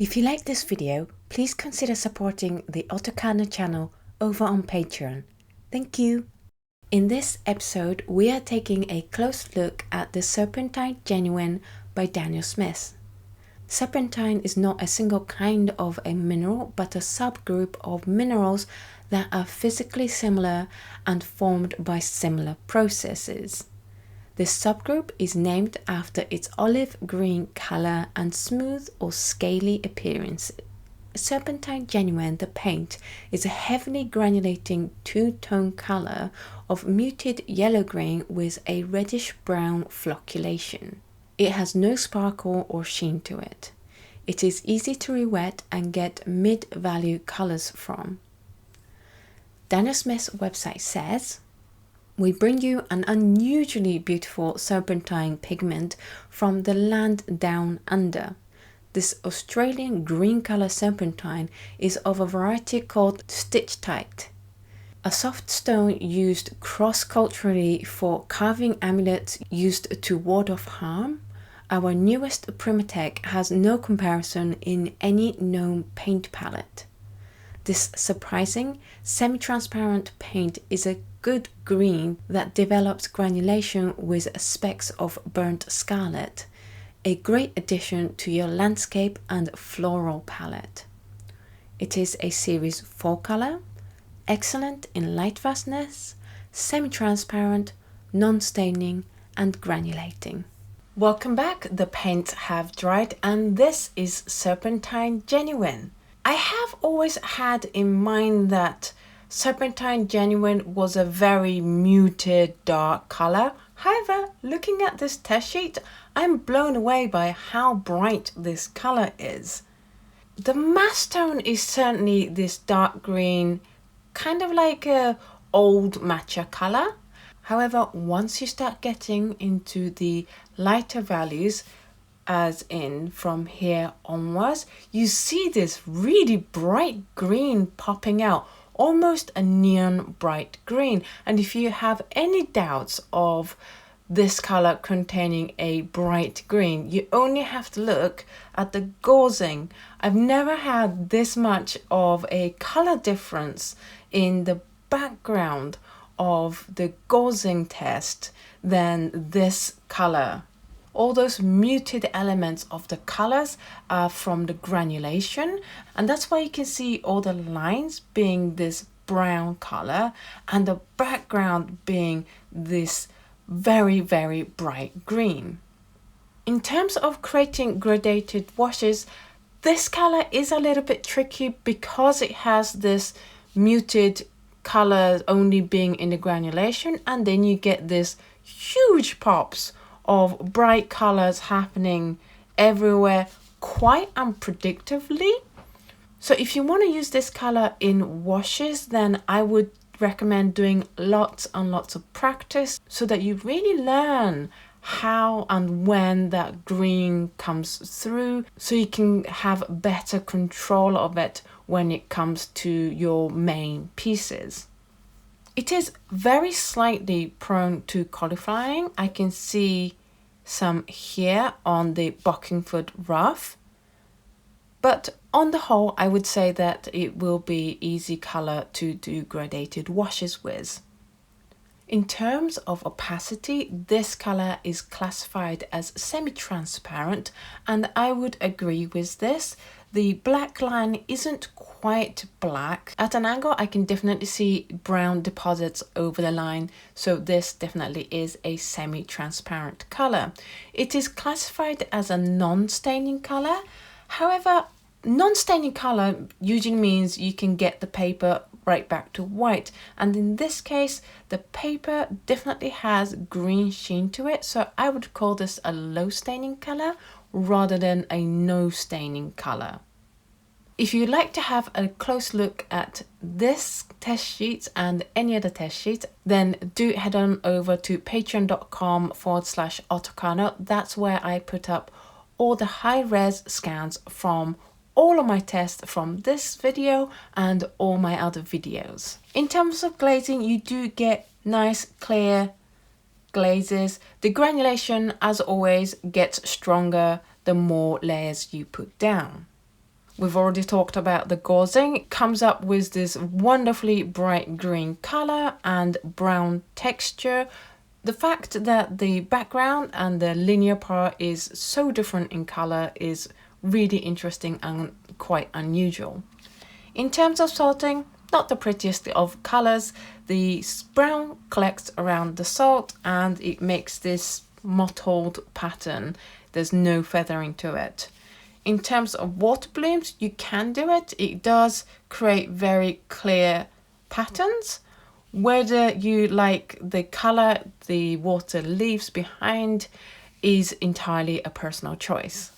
If you like this video, please consider supporting the Oto Kano channel over on Patreon. Thank you. In this episode, we are taking a close look at the Serpentine Genuine by Daniel Smith. Serpentine is not a single kind of a mineral, but a subgroup of minerals that are physically similar and formed by similar processes. This subgroup is named after its olive green color and smooth or scaly appearance. Serpentine Genuine, the paint, is a heavily granulating two-tone color of muted yellow-green with a reddish-brown flocculation. It has no sparkle or sheen to it. It is easy to re-wet and get mid-value colors from. Daniel Smith's website says, "We bring you an unusually beautiful serpentine pigment from the land down under. This Australian green colour serpentine is of a variety called stitch-typed, a soft stone used cross-culturally for carving amulets used to ward off harm. Our newest Primatek has no comparison in any known paint palette. This surprising, semi-transparent paint is a good green that develops granulation with specks of burnt scarlet, a great addition to your landscape and floral palette. It is a series 4 color, excellent in light vastness, semi-transparent, non-staining and granulating." Welcome back. The paints have dried and this is Serpentine Genuine. I have always had in mind that Serpentine Genuine was a very muted dark color. However, looking at this test sheet, I'm blown away by how bright this color is. The mass tone is certainly this dark green, kind of like a old matcha color. However, once you start getting into the lighter values, as in from here onwards, you see this really bright green popping out, almost a neon bright green. And if you have any doubts of this color containing a bright green, you only have to look at the gauzing. I've never had this much of a color difference in the background of the gauzing test than this color. All those muted elements of the colors are from the granulation, and that's why you can see all the lines being this brown color and the background being this very, very bright green. In terms of creating gradated washes, this color is a little bit tricky because it has this muted color only being in the granulation, and then you get this huge pops of bright colors happening everywhere quite unpredictably. So if you want to use this color in washes, then I would recommend doing lots and lots of practice so that you really learn how and when that green comes through, so you can have better control of it when it comes to your main pieces. It is very slightly prone to cauliflowing. I can see some here on the Bockingford rough, but on the whole I would say that it will be easy color to do gradated washes with. In terms of opacity, this color is classified as semi-transparent, and I would agree with this. The black line isn't quite black. At an angle, I can definitely see brown deposits over the line, so this definitely is a semi-transparent color. It is classified as a non-staining color. However, non-staining color usually means you can get the paper right back to white, and in this case the paper definitely has green sheen to it, so I would call this a low staining color rather than a no staining color. If you'd like to have a close look at this test sheet and any other test sheet, then do head on over to patreon.com/Oto Kano. That's where I put up all the high-res scans from all of my tests from this video and all my other videos. In terms of glazing, you do get nice clear glazes. The granulation, as always, gets stronger the more layers you put down. we've already talked about the Glazing. It comes up with this wonderfully bright green color and brown texture. The fact that the background and the linear part is so different in color is really interesting and quite unusual. In terms of salting, not the prettiest of colors. The brown collects around the salt and it makes this mottled pattern. There's no feathering to it. In terms of water blooms, you can do it. It does create very clear patterns. Whether you like the color the water leaves behind is entirely a personal choice.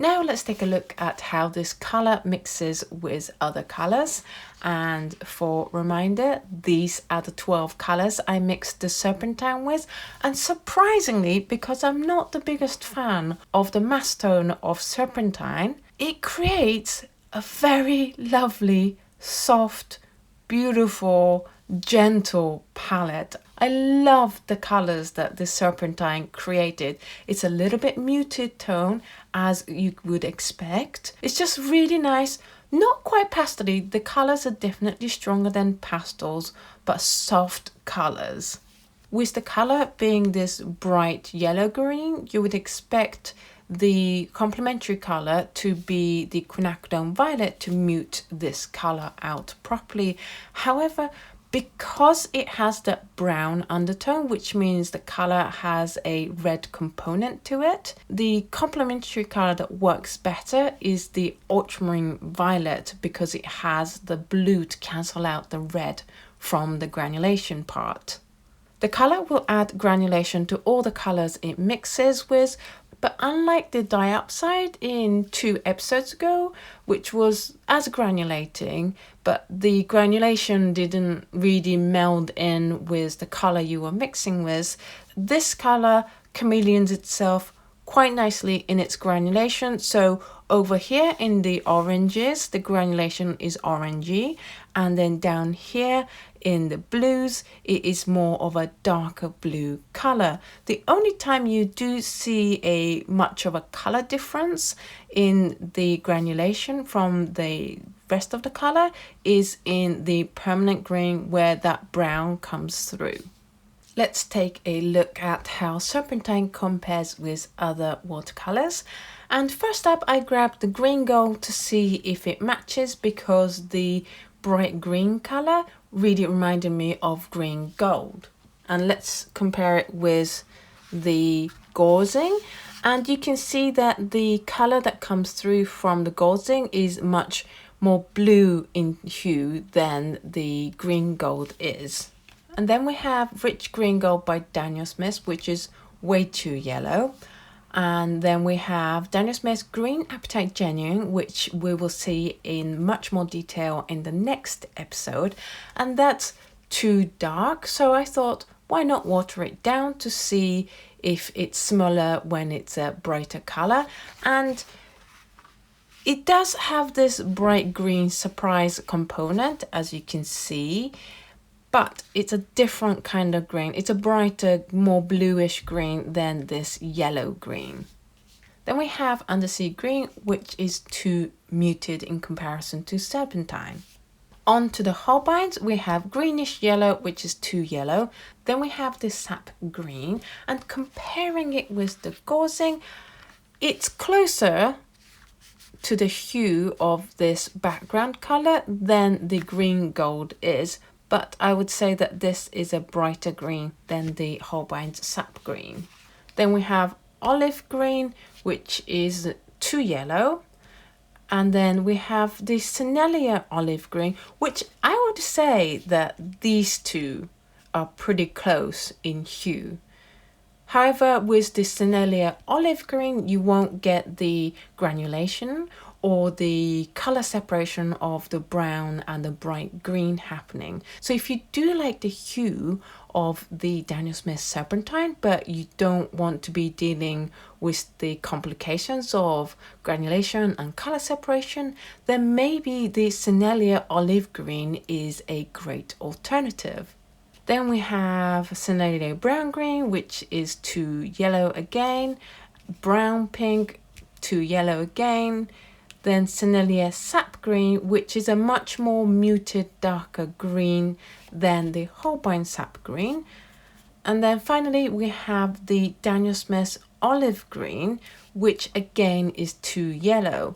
Now let's take a look at how this color mixes with other colors. And for reminder, these are the 12 colors I mixed the Serpentine with. And surprisingly, because I'm not the biggest fan of the mass tone of Serpentine, it creates a very lovely, soft, beautiful, gentle palette. I love the colors that the Serpentine created. It's a little bit muted tone as you would expect. It's just really nice, not quite pastel-y. The colors are definitely stronger than pastels, but soft colors. With the color being this bright yellow green, you would expect the complementary color to be the quinacridone violet to mute this color out properly. However, because it has that brown undertone, which means the color has a red component to it, the complementary color that works better is the ultramarine violet because it has the blue to cancel out the red from the granulation part. The color will add granulation to all the colors it mixes with, but unlike the diopside in 2 episodes ago, which was as granulating, but the granulation didn't really meld in with the color you were mixing with, this color chameleons itself quite nicely in its granulation. So over here in the oranges, the granulation is orangey, and then down here in the blues, it is more of a darker blue color. The only time you do see a much of a color difference in the granulation from the rest of the color is in the permanent green where that brown comes through. Let's take a look at how Serpentine compares with other watercolors. And first up, I grabbed the green gold to see if it matches because the bright green color really reminded me of green gold. And let's compare it with the Glazing. And you can see that the color that comes through from the Glazing is much more blue in hue than the green gold is. And then we have Rich Green Gold by Daniel Smith, which is way too yellow. And then we have Daniel Smith's Green Appetite Genuine, which we will see in much more detail in the next episode. And that's too dark. So I thought, why not water it down to see if it's smaller when it's a brighter color. And it does have this bright green surprise component, as you can see. But it's a different kind of green. It's a brighter, more bluish green than this yellow green. Then we have Undersea Green, which is too muted in comparison to Serpentine. On to the Holbeins, we have greenish yellow, which is too yellow. Then we have the Sap Green, and comparing it with the Glazing, it's closer to the hue of this background color than the green gold is. But I would say that this is a brighter green than the Holbein's Sap Green. Then we have Olive Green, which is too yellow. And then we have the Sennelier Olive Green, which I would say that these two are pretty close in hue. However, with the Sennelier Olive Green, you won't get the granulation or the color separation of the brown and the bright green happening. So if you do like the hue of the Daniel Smith Serpentine, but you don't want to be dealing with the complications of granulation and color separation, then maybe the Sennelier Olive Green is a great alternative. Then we have Sennelier Brown Green, which is too yellow again, Brown Pink, too yellow again, then Sennelier Sap Green, which is a much more muted, darker green than the Holbein Sap Green. And then finally we have the Daniel Smith Olive Green, which again is too yellow.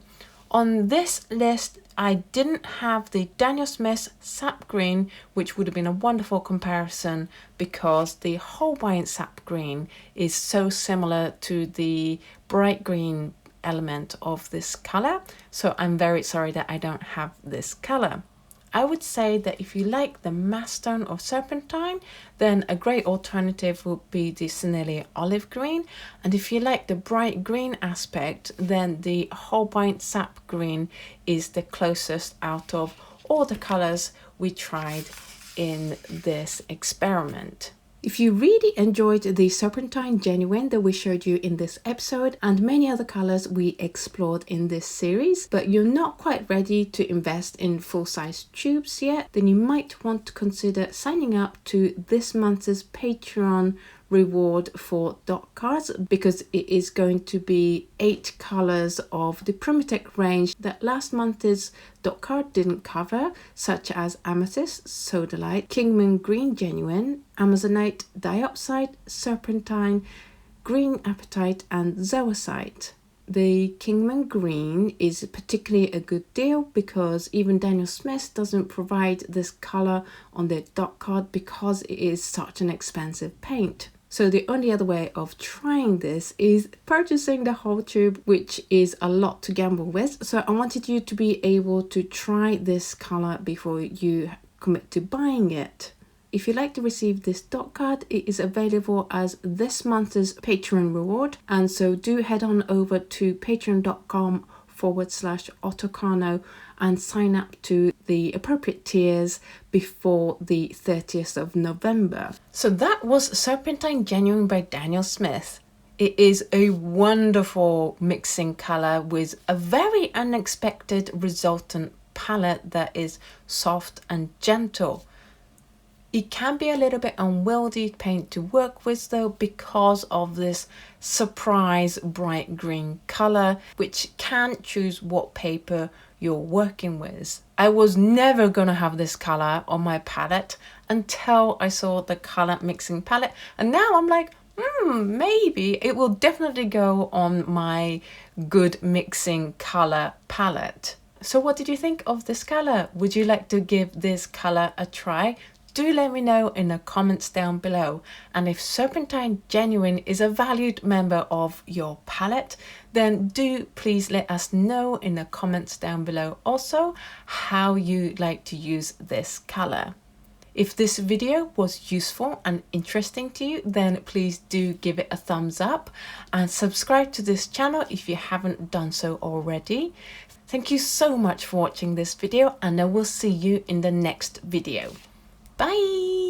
On this list, I didn't have the Daniel Smith Sap Green, which would have been a wonderful comparison because the Holbein Sap Green is so similar to the bright green element of this color. So I'm very sorry that I don't have this color. I would say that if you like the mass tone of Serpentine, then a great alternative would be the Sennelier Olive Green. And if you like the bright green aspect, then the Holbein Sap Green is the closest out of all the colors we tried in this experiment. If you really enjoyed the Serpentine Genuine that we showed you in this episode and many other colors we explored in this series, but you're not quite ready to invest in full-size tubes yet, then you might want to consider signing up to this month's Patreon reward for dot cards, because it is going to be 8 colors of the Primatek range that last month's dot card didn't cover, such as Amethyst, Sodalite, Kingman Green Genuine, Amazonite, Diopside, Serpentine, Green Apatite and Zoisite. The Kingman Green is particularly a good deal because even Daniel Smith doesn't provide this color on their dot card because it is such an expensive paint. So the only other way of trying this is purchasing the whole tube, which is a lot to gamble with. So I wanted you to be able to try this color before you commit to buying it. If you'd like to receive this dot card, it is available as this month's Patreon reward. And so do head on over to patreon.com/Oto Kano and sign up to the appropriate tiers before the 30th of November. So that was Serpentine Genuine by Daniel Smith. It is a wonderful mixing color with a very unexpected resultant palette that is soft and gentle. It can be a little bit unwieldy paint to work with though because of this surprise bright green color, which can't choose what paper you're working with. I was never gonna have this color on my palette until I saw the color mixing palette, and now I'm like, maybe it will definitely go on my good mixing color palette. So what did you think of this color? Would you like to give this color a try? Do let me know in the comments down below. And if Serpentine Genuine is a valued member of your palette, then do please let us know in the comments down below also how you like to use this color. If this video was useful and interesting to you, then please do give it a thumbs up and subscribe to this channel if you haven't done so already. Thank you so much for watching this video, and I will see you in the next video. Bye!